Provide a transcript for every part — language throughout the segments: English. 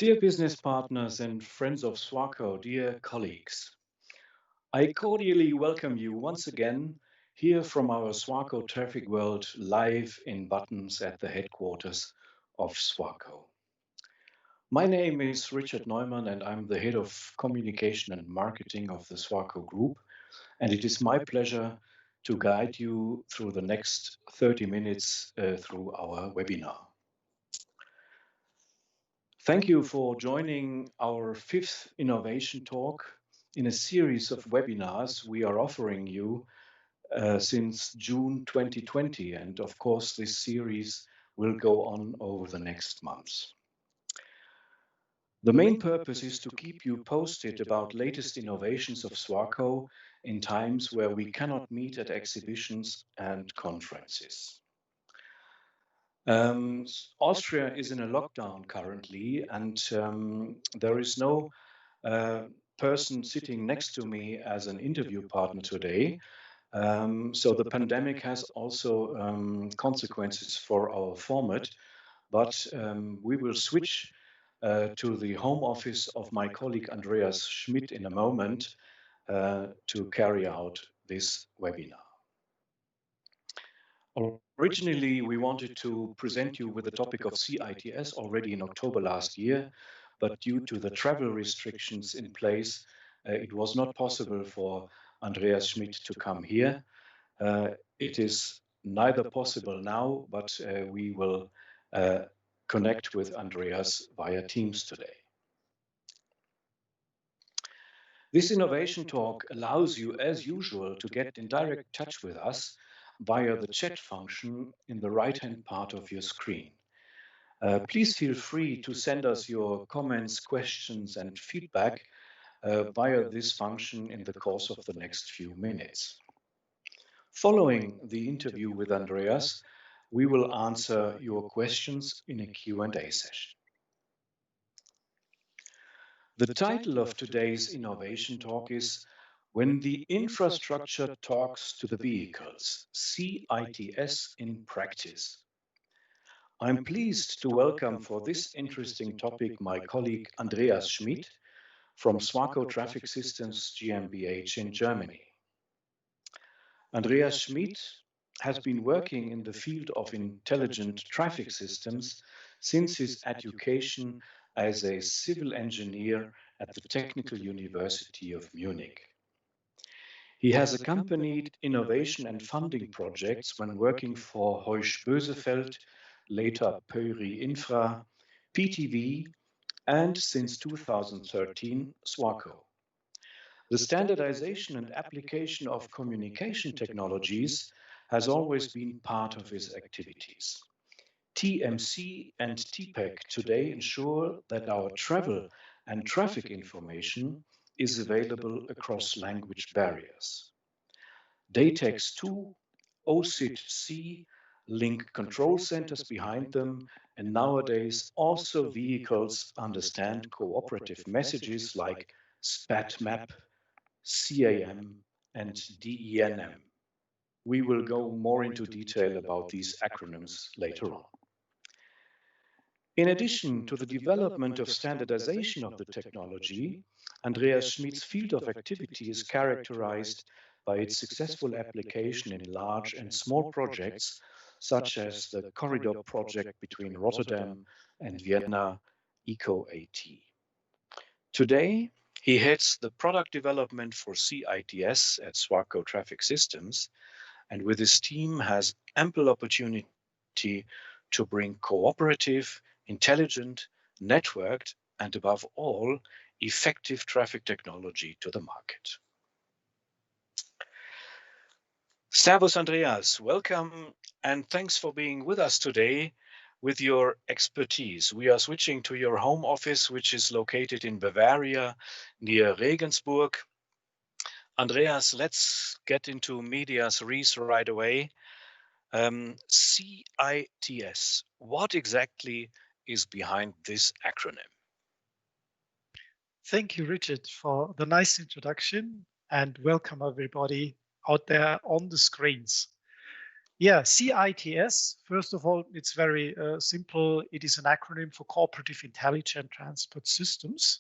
Dear business partners and friends of SWARCO, dear colleagues, I cordially welcome you once again here from our SWARCO Traffic World live in Buttons at the headquarters of SWARCO. My name is Richard Neumann and I'm the head of communication and marketing of the SWARCO Group, and it is my pleasure to guide you through the next 30 minutes through our webinar. Thank you for joining our fifth innovation talk in a series of webinars we are offering you since June 2020. And of course, this series will go on over the next months. The main purpose is to keep you posted about latest innovations of SWARCO in times where we cannot meet at exhibitions and conferences. Austria is in a lockdown currently, and there is no person sitting next to me as an interview partner today. So the pandemic has also consequences for our format, but we will switch to the home office of my colleague Andreas Schmid in a moment to carry out this webinar. Originally, we wanted to present you with the topic of CITS already in October last year, but due to the travel restrictions in place, it was not possible for Andreas Schmid to come here. It is neither possible now, but we will connect with Andreas via Teams today. This innovation talk allows you, as usual, to get in direct touch with us via the chat function in the right-hand part of your screen. Please feel free to send us your comments, questions, and feedback via this function in the course of the next few minutes. Following the interview with Andreas, we will answer your questions in a Q&A session. The title of today's innovation talk is When the Infrastructure Talks to the Vehicles, CITS in Practice. I'm pleased to welcome for this interesting topic my colleague Andreas Schmid from SWARCO Traffic Systems GmbH in Germany. Andreas Schmid has been working in the field of intelligent traffic systems since his education as a civil engineer at the Technical University of Munich. He has accompanied innovation and funding projects when working for Heusch Bösefeld, later Pöyry Infra, PTV, and since 2013, SWARCO. The standardization and application of communication technologies has always been part of his activities. TMC and TPEC today ensure that our travel and traffic information is available across language barriers. DATEX2, OCIT-C link control centers behind them, and nowadays also vehicles understand cooperative messages like SPAT-MAP, CAM, and DENM. We will go more into detail about these acronyms later on. In addition to the development of standardization of the technology, Andreas Schmid's field of activity is characterized by its successful application in large and small projects, such as the corridor project between Rotterdam and Vienna, ECO-AT. Today, he heads the product development for CITS at SWARCO Traffic Systems, and with his team has ample opportunity to bring cooperative, intelligent, networked, and above all, effective traffic technology to the market. Servus Andreas, welcome and thanks for being with us today with your expertise. We are switching to your home office, which is located in Bavaria near Regensburg. Andreas, let's get into medias res right away. CITS, what exactly is behind this acronym? Thank you, Richard, for the nice introduction, and welcome everybody out there on the screens. Yeah, CITS, first of all, it's very simple. It is an acronym for Cooperative Intelligent Transport Systems.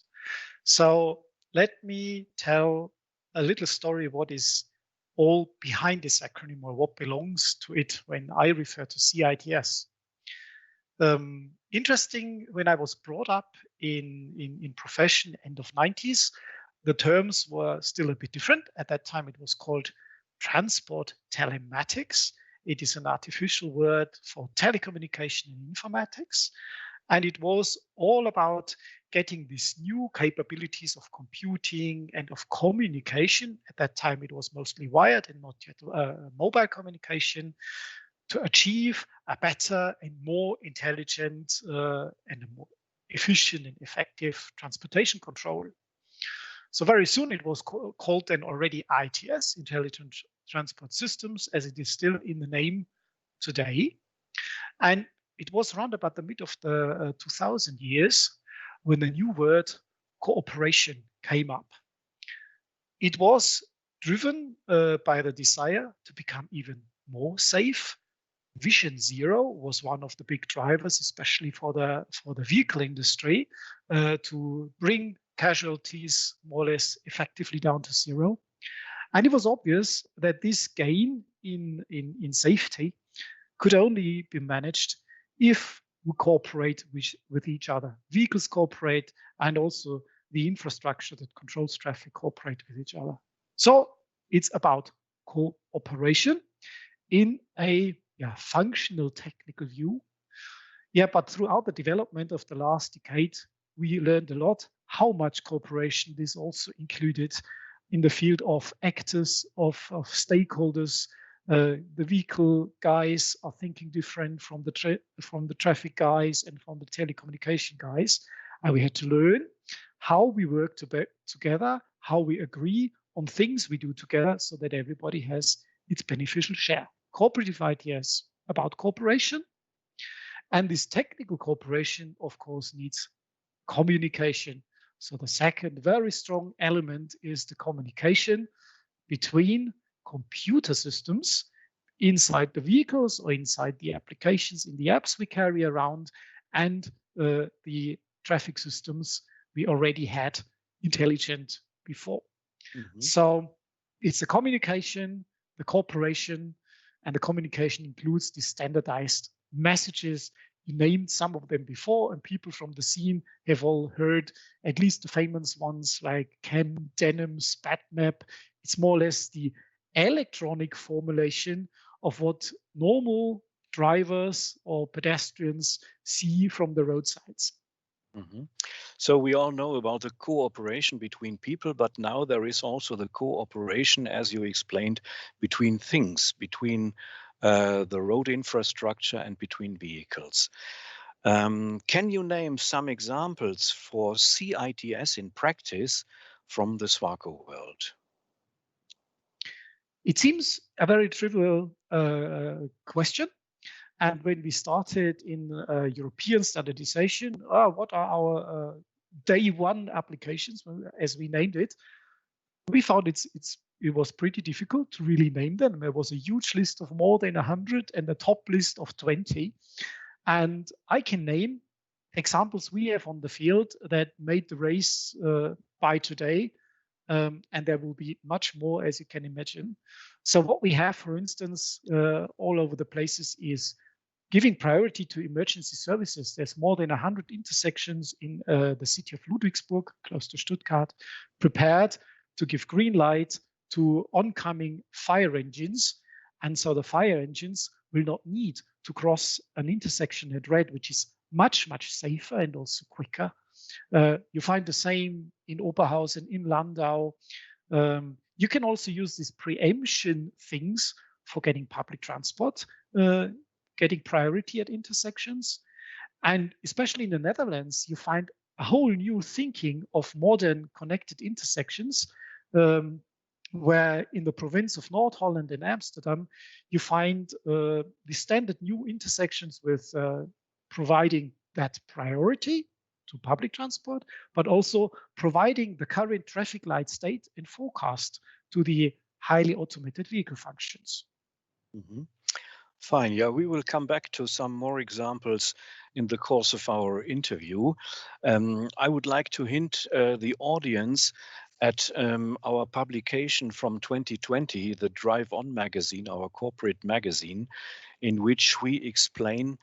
So let me tell a little story what is all behind this acronym or what belongs to it when I refer to CITS. Interesting, when I was brought up in profession, end of 90s, the terms were still a bit different. At that time, it was called transport telematics. It is an artificial word for telecommunication and informatics. And it was all about getting these new capabilities of computing and of communication. At that time, it was mostly wired and not yet mobile communication, to achieve a better and more intelligent and a more efficient and effective transportation control. So very soon it was called then already ITS, Intelligent Transport Systems, as it is still in the name today. And it was around about the mid of the 2000 years when the new word cooperation came up. It was driven by the desire to become even more safe. Vision Zero was one of the big drivers, especially for the vehicle industry, to bring casualties more or less effectively down to zero. And it was obvious that this gain in safety could only be managed if we cooperate with each other. Vehicles cooperate, and also the infrastructure that controls traffic cooperate with each other. So it's about cooperation in a functional technical view. Yeah, but throughout the development of the last decade, we learned a lot how much cooperation this also included in the field of actors, of stakeholders. The vehicle guys are thinking different from the traffic guys and from the telecommunication guys. And we had to learn how we work together, how we agree on things we do together so that everybody has its beneficial share. Cooperative ITS about cooperation. And this technical cooperation, of course, needs communication. So the second very strong element is the communication between computer systems inside the vehicles or inside the applications in the apps we carry around, and the traffic systems we already had intelligent before. Mm-hmm. So it's the communication, the cooperation, and the communication includes the standardized messages. You named some of them before, and people from the scene have all heard at least the famous ones like CAN, Denim, SPATMAP. It's more or less the electronic formulation of what normal drivers or pedestrians see from the roadsides. Mm-hmm. So we all know about the cooperation between people, but now there is also the cooperation, as you explained, between things, between the road infrastructure and between vehicles. Can you name some examples for CITS in practice from the SWARCO world? It seems a very trivial question. And when we started in European standardization, what are our day one applications, as we named it, we found it was pretty difficult to really name them. There was a huge list of more than 100 and a top list of 20. And I can name examples we have on the field that made the race by today. And there will be much more, as you can imagine. So what we have, for instance, all over the places is giving priority to emergency services. There's more than 100 intersections in the city of Ludwigsburg, close to Stuttgart, prepared to give green light to oncoming fire engines. And so the fire engines will not need to cross an intersection at red, which is much, much safer and also quicker. You find the same in Oberhausen, in Landau. You can also use these preemption things for getting public transport, getting priority at intersections. And especially in the Netherlands, you find a whole new thinking of modern connected intersections, where in the province of North Holland and Amsterdam, you find the standard new intersections with providing that priority to public transport, but also providing the current traffic light state and forecast to the highly automated vehicle functions. Mm-hmm. Fine. Yeah, we will come back to some more examples in the course of our interview. I would like to hint the audience at our publication from 2020, the Drive On magazine, our corporate magazine, in which we explain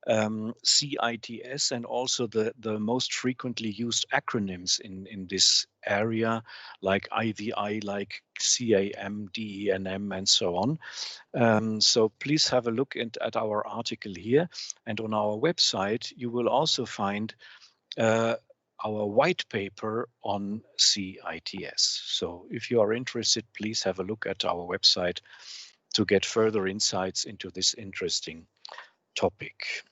CITS and also the most frequently used acronyms in this area, like IVI, like CAM, DENM, and so on. So please have a look at our article here. And on our website, you will also find our white paper on CITS. So if you are interested, please have a look at our website to get further insights into this interesting topic.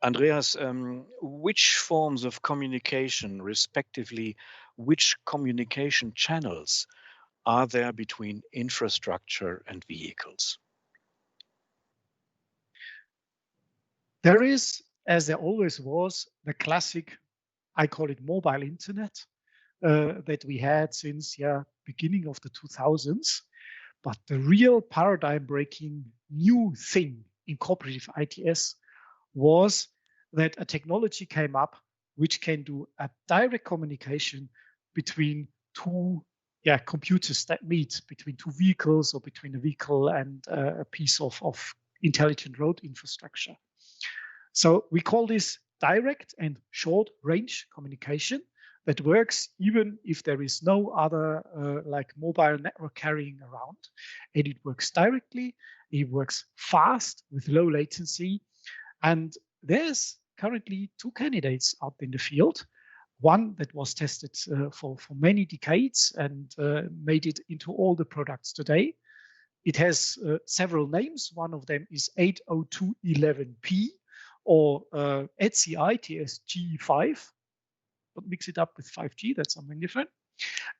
Andreas, which forms of communication, respectively, which communication channels are there between infrastructure and vehicles? There is, as there always was, the classic, I call it mobile internet, that we had since beginning of the 2000s. But the real paradigm breaking new thing in cooperative ITS was that a technology came up which can do a direct communication between two computers that meet, between two vehicles or between a vehicle and a piece of intelligent road infrastructure. So we call this direct and short range communication that works even if there is no other like mobile network carrying around. And it works directly, it works fast with low latency. And there's currently two candidates out in the field. One that was tested for many decades and made it into all the products today. It has several names. One of them is 802.11p or CITS G5. Don't mix it up with 5G, that's something different.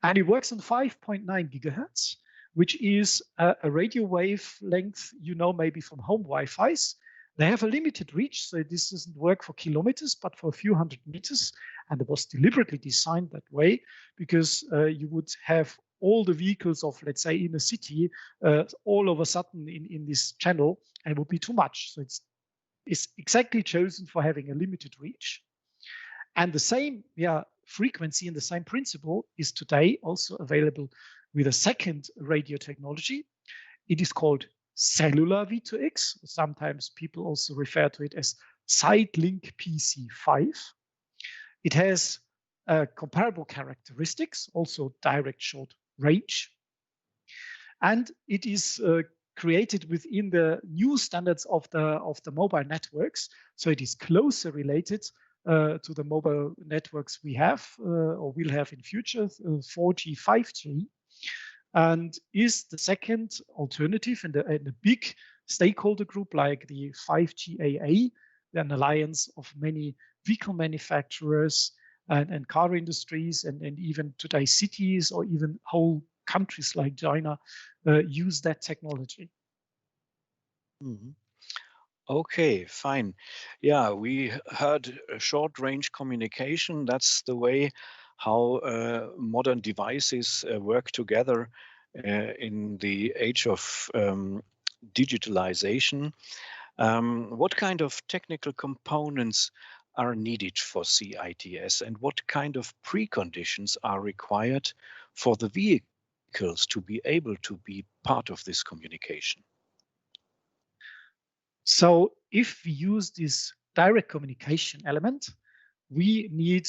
And it works on 5.9 gigahertz, which is a radio wavelength, you know, maybe from home Wi-Fi's. They have a limited reach, so this doesn't work for kilometers, but for a few hundred meters. And it was deliberately designed that way because you would have all the vehicles of, let's say, in a city, all of a sudden in this channel, and it would be too much. So it's exactly chosen for having a limited reach. And the same frequency and the same principle is today also available with a second radio technology. It is called cellular V2X. Sometimes people also refer to it as SideLink PC5. It has comparable characteristics, also direct short range. And it is created within the new standards of the mobile networks. So it is closer related to the mobile networks we have or will have in future, 4G, 5G, and is the second alternative in the big stakeholder group like the 5G AA, an alliance of many vehicle manufacturers and car industries and even today cities or even whole countries like China use that technology. Mm-hmm. Okay, fine. Yeah, we heard short range communication. That's the way how modern devices work together in the age of digitalization. What kind of technical components are needed for CITS, and what kind of preconditions are required for the vehicles to be able to be part of this communication? So if we use this direct communication element, we need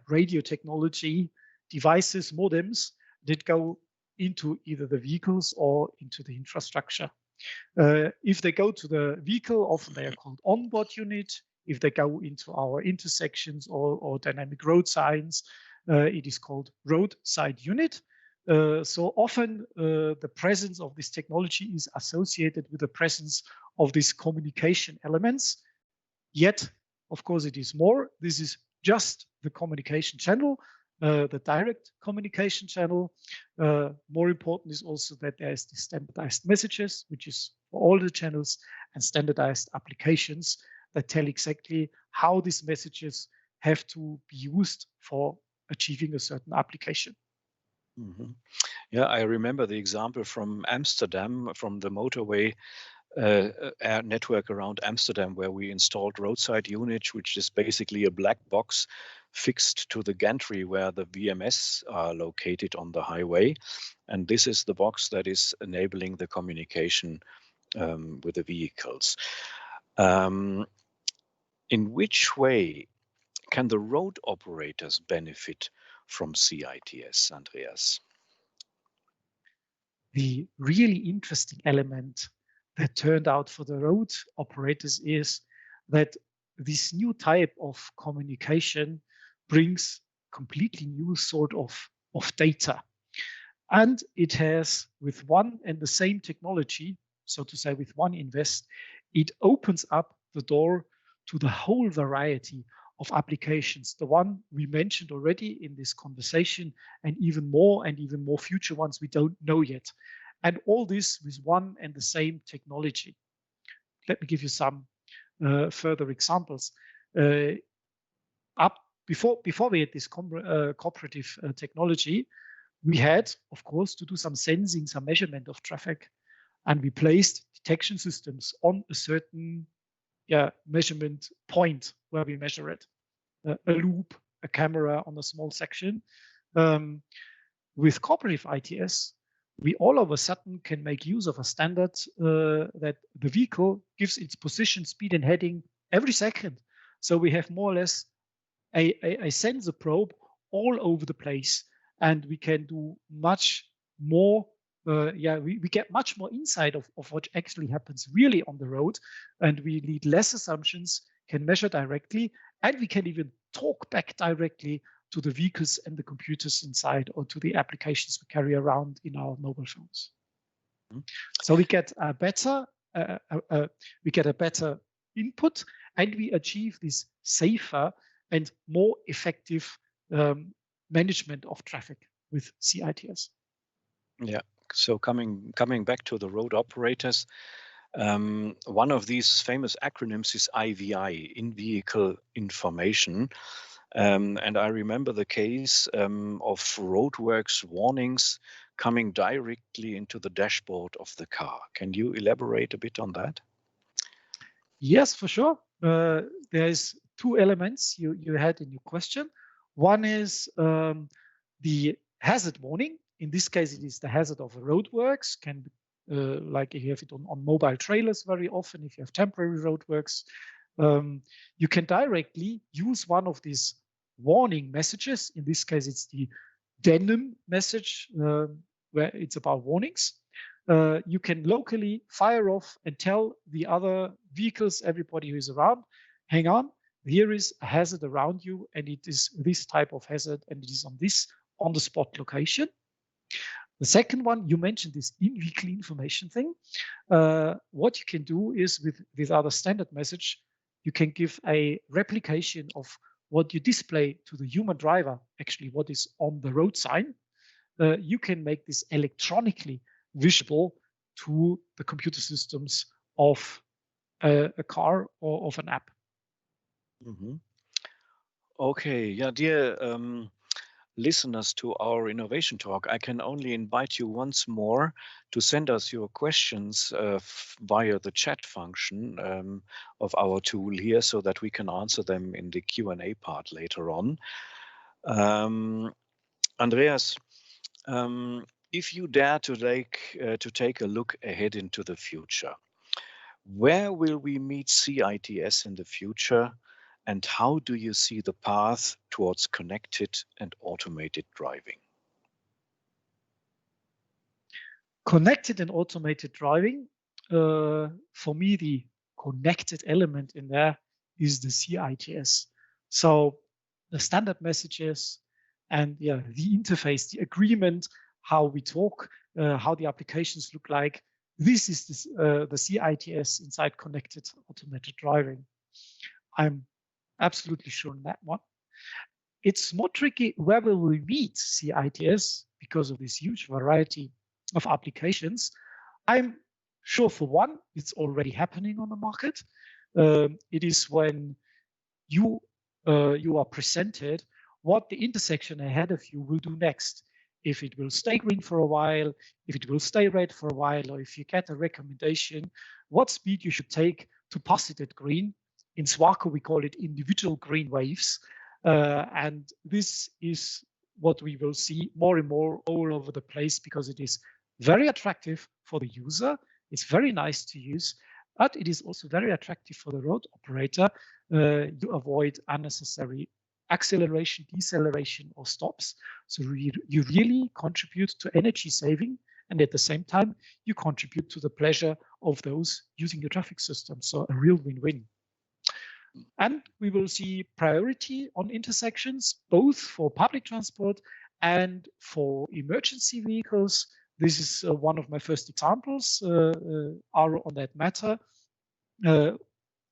radio technology devices, modems that go into either the vehicles or into the infrastructure. If they go to the vehicle, often they are called onboard unit. If they go into our intersections or dynamic road signs, it is called roadside unit. So often the presence of this technology is associated with the presence of these communication elements. Yet, of course, it is more. This is just the communication channel, the direct communication channel. More important is also that there is the standardized messages, which is for all the channels, and standardized applications that tell exactly how these messages have to be used for achieving a certain application. Mhm. Yeah, I remember the example from Amsterdam, from the motorway air network around Amsterdam, where we installed roadside units, which is basically a black box fixed to the gantry where the VMS are located on the highway. And this is the box that is enabling the communication with the vehicles. In which way can the road operators benefit from CITS, Andreas? The really interesting element that turned out for the road operators is that this new type of communication brings completely new sort of data. And it has, with one and the same technology, so to say, with one invest, it opens up the door to the whole variety of applications, the one we mentioned already in this conversation, and even more future ones we don't know yet. And all this with one and the same technology. Let me give you some further examples. Before we had this cooperative technology, we had, of course, to do some sensing, some measurement of traffic, and we placed detection systems on a certain measurement point where we measure it, a loop, a camera on a small section. With cooperative ITS, we all of a sudden can make use of a standard that the vehicle gives its position, speed, and heading every second. So we have more or less a sensor probe all over the place, and we can do much more. We get much more insight of what actually happens really on the road, and we need less assumptions, can measure directly, and we can even talk back directly to the vehicles and the computers inside, or to the applications we carry around in our mobile phones. Mm-hmm. So we get a better input, and we achieve this safer and more effective management of traffic with CITS. Yeah. So coming back to the road operators, one of these famous acronyms is IVI, in-vehicle information. And I remember the case of roadworks warnings coming directly into the dashboard of the car. Can you elaborate a bit on that? Yes, for sure. There's two elements you had in your question. One is the hazard warning. In this case, it is the hazard of roadworks. Can like you have it on mobile trailers very often. If you have temporary roadworks, you can directly use one of these warning messages. In this case, it's the denim message, where it's about warnings. You can locally fire off and tell the other vehicles, everybody who is around, hang on, here is a hazard around you, and it is this type of hazard, and it is on this on-the-spot location. The second one, you mentioned this in-vehicle information thing. What you can do is with other standard message, you can give a replication of what you display to the human driver, actually what is on the road sign. You can make this electronically visible to the computer systems of a car or of an app. Mm-hmm. Okay, yeah, dear listeners to our innovation talk, I can only invite you once more to send us your questions via the chat function of our tool here, so that we can answer them in the Q&A part later on. Andreas, if you dare to take a look ahead into the future, where will we meet CITS in the future, and how do you see the path towards connected and automated driving? Connected and automated driving, for me, the connected element in there is the CITS. So the standard messages and the interface, the agreement, how we talk, how the applications look like. This is the CITS inside connected automated driving. I'm absolutely sure on that one. It's more tricky where will we meet CITS because of this huge variety of applications. I'm sure for one, it's already happening on the market. It is when you are presented what the intersection ahead of you will do next. if it will stay green for a while, if it will stay red for a while, or if you get a recommendation, what speed you should take to pass it at green. In SWARCO, we call it individual green waves. And this is what we will see more and more all over the place, because it is very attractive for the user. It's very nice to use, but it is also very attractive for the road operator. You avoid unnecessary acceleration, deceleration, or stops. So you really contribute to energy saving, and at the same time, you contribute to the pleasure of those using the traffic system. So a real win-win. And we will see priority on intersections, both for public transport and for emergency vehicles. This is one of my first examples are on that matter.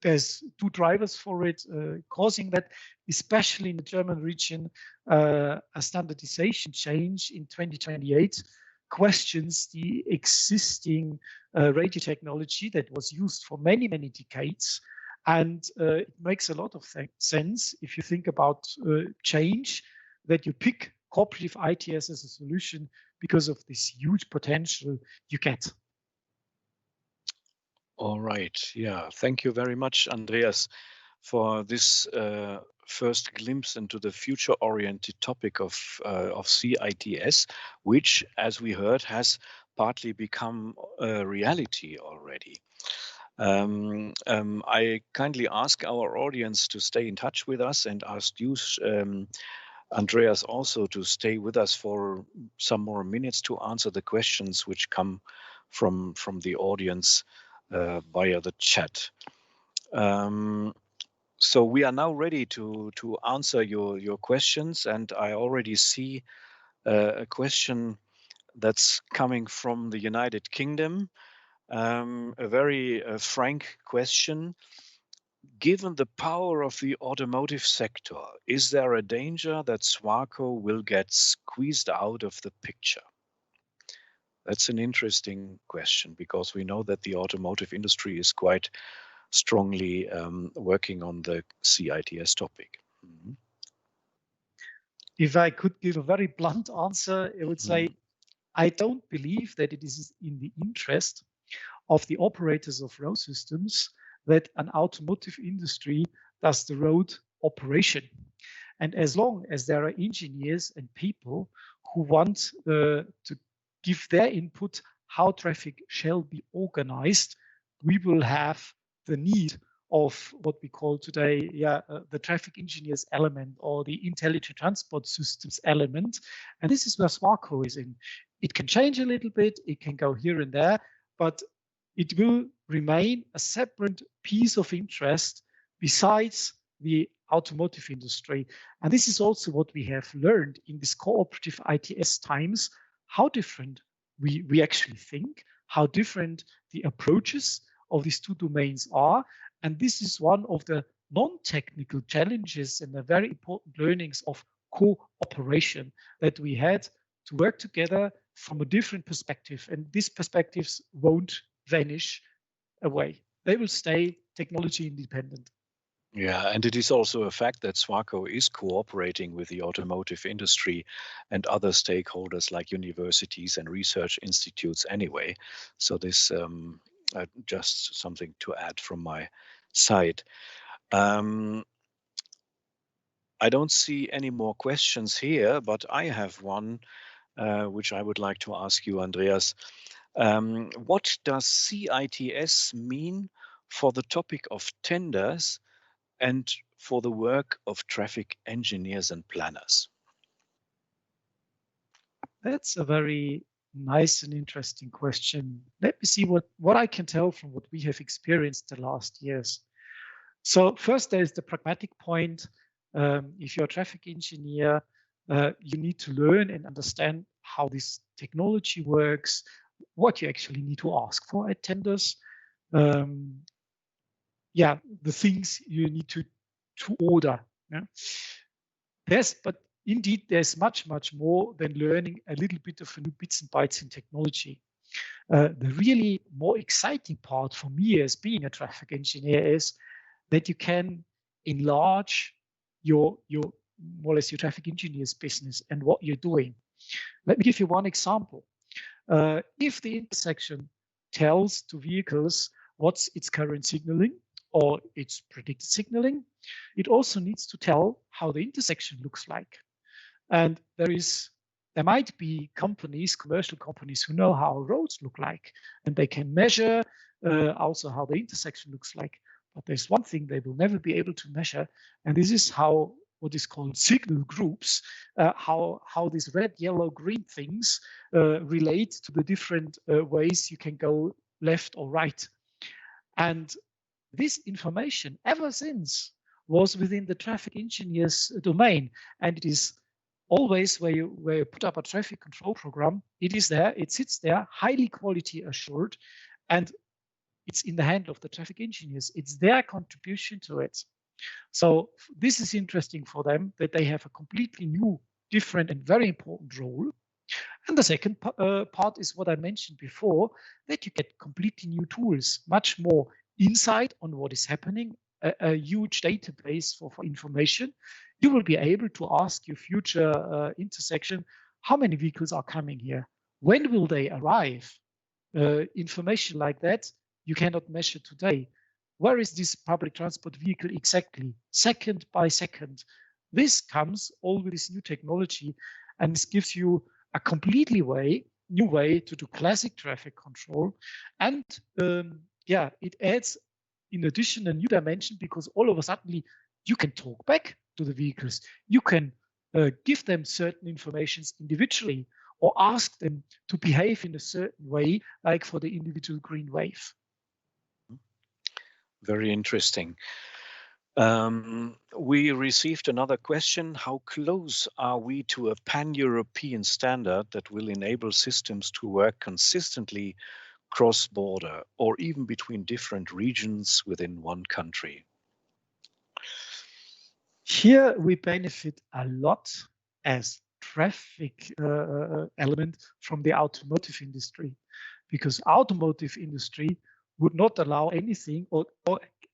There's 2 drivers for it causing that, especially in the German region. A standardization change in 2028 questions the existing radio technology that was used for many, many decades. And it makes a lot of sense if you think about change, that you pick cooperative ITS as a solution because of this huge potential you get. All right. Yeah. Thank you very much, Andreas, for this first glimpse into the future-oriented topic of CITS, which, as we heard, has partly become a reality already. I kindly ask our audience to stay in touch with us, and ask you, Andreas, also to stay with us for some more minutes to answer the questions which come from the audience via the chat. So we are now ready to answer your questions, and I already see a question that's coming from the United Kingdom. A very frank question. Given the power of the automotive sector, is there a danger that SWARCO will get squeezed out of the picture? That's an interesting question, because we know that the automotive industry is quite strongly working on the CITS topic. Mm-hmm. If I could give a very blunt answer, I would say, I don't believe that it is in the interest of the operators of road systems that an automotive industry does the road operation. And as long as there are engineers and people who want to give their input how traffic shall be organized, we will have the need of what we call today the traffic engineers element, or the intelligent transport systems element. And this is where SWARCO is in. It can change a little bit, it can go here and there, but it will remain a separate piece of interest besides the automotive industry. And this is also what we have learned in this cooperative ITS times, how different we actually think, how different the approaches of these 2 domains are. And this is one of the non-technical challenges and the very important learnings of cooperation, that we had to work together from a different perspective. And these perspectives won't vanish away. They will stay technology independent. Yeah, and it is also a fact that SWARCO is cooperating with the automotive industry and other stakeholders like universities and research institutes anyway. So this just something to add from my side. I don't see any more questions here, but I have one which I would like to ask you, Andreas. What does CITS mean for the topic of tenders and for the work of traffic engineers and planners? That's a very nice and interesting question. Let me see what I can tell from what we have experienced the last years. So first, there is the pragmatic point. If you're a traffic engineer, you need to learn and understand how this technology works, what you actually need to ask for at tenders. The things you need to order. Yeah? But indeed, there's much, much more than learning a little bit of new bits and bytes in technology. The really more exciting part for me as being a traffic engineer is that you can enlarge your more or less your traffic engineer's business and what you're doing. Let me give you one example. If the intersection tells to vehicles what's its current signaling or its predicted signaling, it also needs to tell how the intersection looks like. And there might be companies, commercial companies, who know how roads look like, and they can measure also how the intersection looks like. But there's one thing they will never be able to measure, and this is how what is called signal groups, how these red, yellow, green things relate to the different ways you can go left or right. And this information, ever since, was within the traffic engineer's domain, and it is always where you put up a traffic control program, it is there, it sits there, highly quality assured, and it's in the hand of the traffic engineers. It's their contribution to it. So this is interesting for them, that they have a completely new, different, and very important role. And the second part is what I mentioned before, that you get completely new tools, much more insight on what is happening, a huge database for information. You will be able to ask your future intersection, how many vehicles are coming here? When will they arrive? Information like that you cannot measure today. Where is this public transport vehicle exactly, second by second? This comes all with this new technology, and this gives you a completely new way to do classic traffic control. And yeah, it adds, in addition, a new dimension, because all of a sudden you can talk back to the vehicles. You can give them certain informations individually, or ask them to behave in a certain way, like for the individual green wave. Very interesting. We received another question. How close are we to a pan-European standard that will enable systems to work consistently cross-border, or even between different regions within one country? Here we benefit a lot as traffic element from the automotive industry, because automotive industry would not allow anything or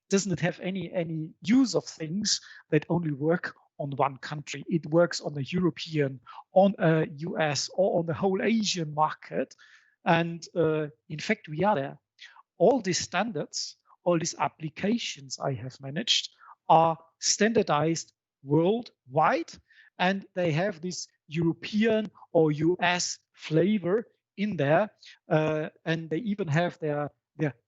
doesn't have any use of things that only work on one country. It works on a European, on a US, or on the whole Asian market. And in fact, we are there. All these standards, all these applications I have managed are standardized worldwide, and they have this European or US flavor in there, and they even have their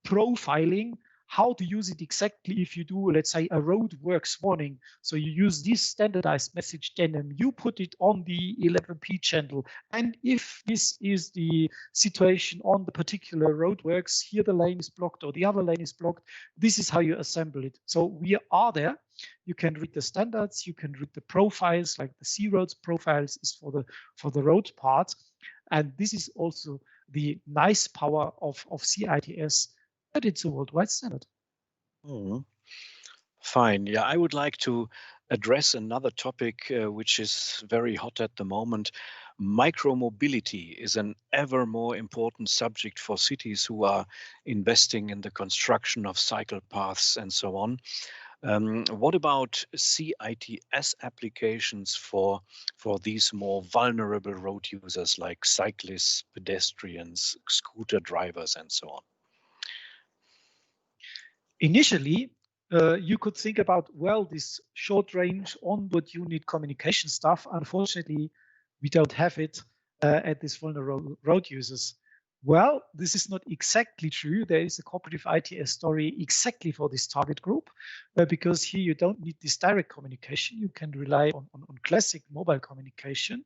profiling, how to use it exactly if you do, let's say, a roadworks warning. So you use this standardized message, then you put it on the 11P channel. And if this is the situation on the particular roadworks, here the lane is blocked or the other lane is blocked, this is how you assemble it. So we are there. You can read the standards, you can read the profiles, like the C-roads profiles is for the road part. And this is also the nice power of CITS, that it's a worldwide standard. Fine. Yeah, I would like to address another topic which is very hot at the moment. Micromobility is an ever more important subject for cities who are investing in the construction of cycle paths and so on. What about CITS applications for these more vulnerable road users like cyclists, pedestrians, scooter drivers, and so on? Initially, you could think about, well, this short range onboard unit communication stuff. Unfortunately, we don't have it at these vulnerable road users. Well, this is not exactly true. There is a cooperative ITS story exactly for this target group, because here you don't need this direct communication. You can rely on classic mobile communication.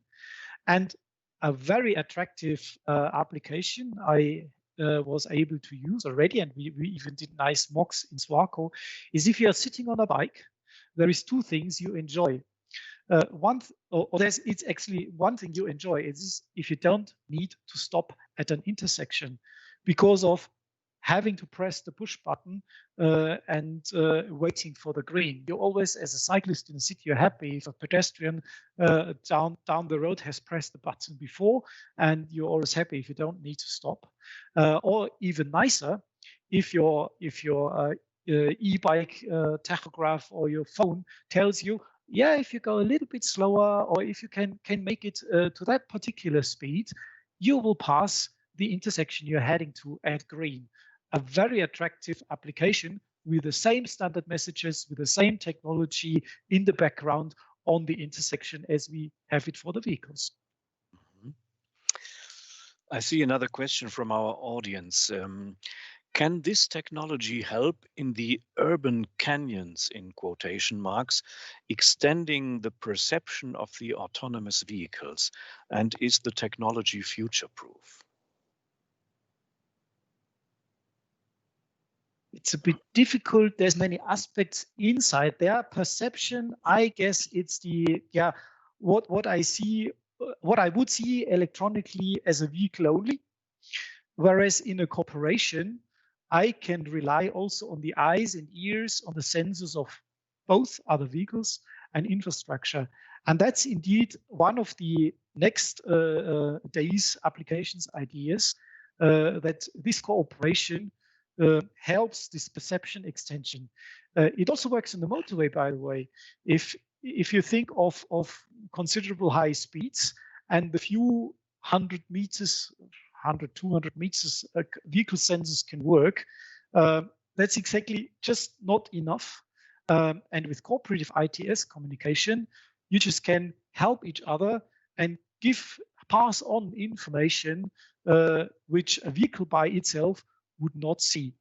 And a very attractive application I was able to use already, and we even did nice mocks in SWARCO, is if you are sitting on a bike, there is two things you enjoy. It's actually one thing you enjoy is if you don't need to stop at an intersection because of having to press the push button and waiting for the green. You're always, as a cyclist in the city, you're happy if a pedestrian down the road has pressed the button before, and you're always happy if you don't need to stop. Or even nicer, if your e-bike tachograph or your phone tells you yeah, if you go a little bit slower, or if you can make it to that particular speed, you will pass the intersection you're heading to at green. A very attractive application with the same standard messages, with the same technology in the background on the intersection as we have it for the vehicles. I see another question from our audience. Can this technology help in the urban canyons, in quotation marks, extending the perception of the autonomous vehicles? And is the technology future-proof? It's a bit difficult. There's many aspects inside there. Perception, I guess it's the, yeah, what I see, what I would see electronically as a vehicle only. Whereas in a corporation, I can rely also on the eyes and ears, on the sensors of both other vehicles and infrastructure. And that's indeed one of the next days applications ideas, that this cooperation helps this perception extension. It also works on the motorway, by the way. If you think of considerable high speeds and the few 100 meters, 100, 200 meters vehicle sensors can work, that's exactly just not enough. And with cooperative ITS communication, you just can help each other and pass on information which a vehicle by itself would not see.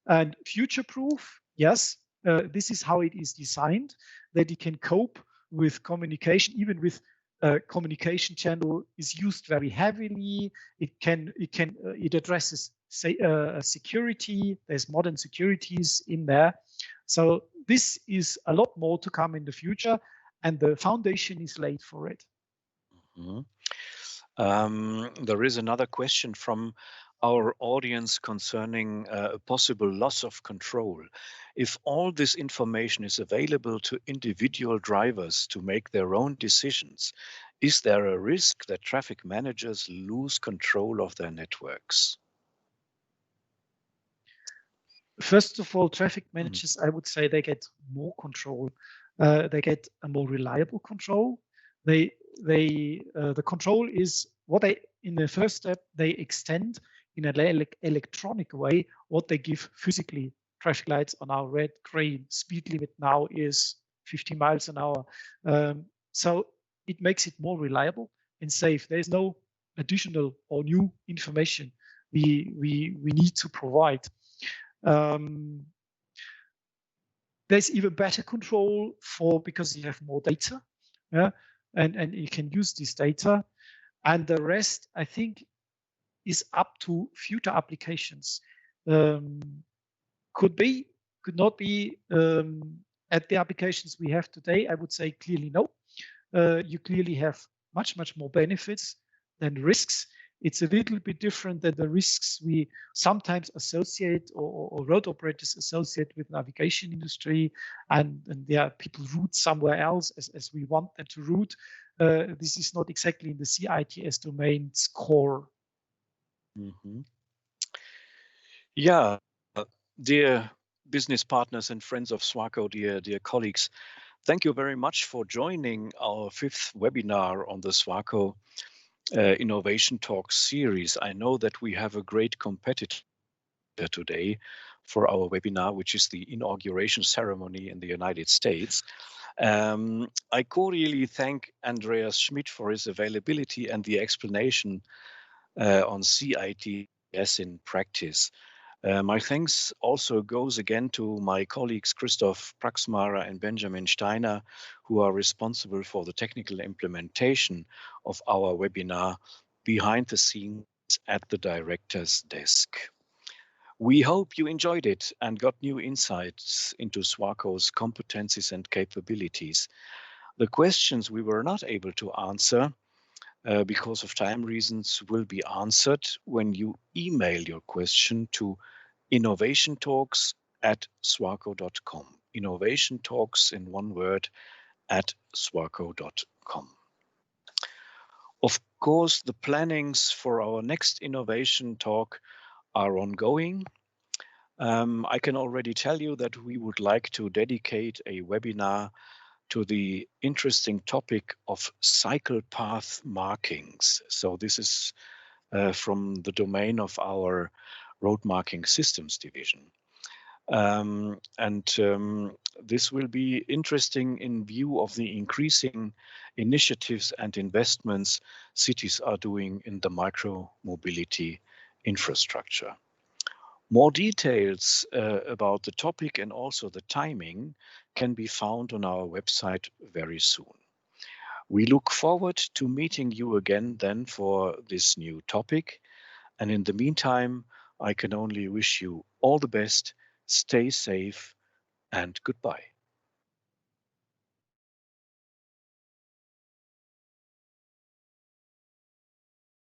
And future-proof, yes, this is how it is designed, that it can cope with communication, even with communication channel is used very heavily. It addresses security. There's modern securities in there. So this is a lot more to come in the future, and the foundation is laid for it. Mm-hmm. There is another question from our audience concerning a possible loss of control. If all this information is available to individual drivers to make their own decisions, is there a risk that traffic managers lose control of their networks? First of all, traffic managers, I would say they get more control. They get a more reliable control. The control is what they, in the first step, they extend in an electronic way what they give physically. Traffic lights are now red, green. Speed limit now is 50 miles an hour. So it makes it more reliable and safe. There's no additional or new information we need to provide. There's even better control because you have more data, yeah, and you can use this data, and the rest I think is up to future applications. Could not be at the applications we have today. I would say clearly no. You clearly have much more benefits than risks. It's a little bit different than the risks we sometimes associate or road operators associate with navigation industry, and yeah, people route somewhere else as we want them to route. This is not exactly in the CITS domain's core. Mm-hmm. Yeah, dear business partners and friends of SWARCO, dear colleagues, thank you very much for joining our 5th webinar on the SWARCO Innovation Talk series. I know that we have a great competitor today for our webinar, which is the inauguration ceremony in the United States. I cordially thank Andreas Schmid for his availability and the explanation on CITS in practice. My thanks also goes again to my colleagues Christoph Praxmarer and Benjamin Steiner, who are responsible for the technical implementation of our webinar behind the scenes at the director's desk. We hope you enjoyed it and got new insights into SWARCO's competencies and capabilities. The questions we were not able to answer because of time reasons will be answered when you email your question to innovationtalks@swarco.com. Innovation Talks in one word @swarco.com. Of course, the plannings for our next innovation talk are ongoing. I can already tell you that we would like to dedicate a webinar to the interesting topic of cycle path markings. So this is from the domain of our road marking systems division. This will be interesting in view of the increasing initiatives and investments cities are doing in the micro-mobility infrastructure. More details about the topic and also the timing can be found on our website very soon. We look forward to meeting you again then for this new topic. And in the meantime, I can only wish you all the best, stay safe, and goodbye.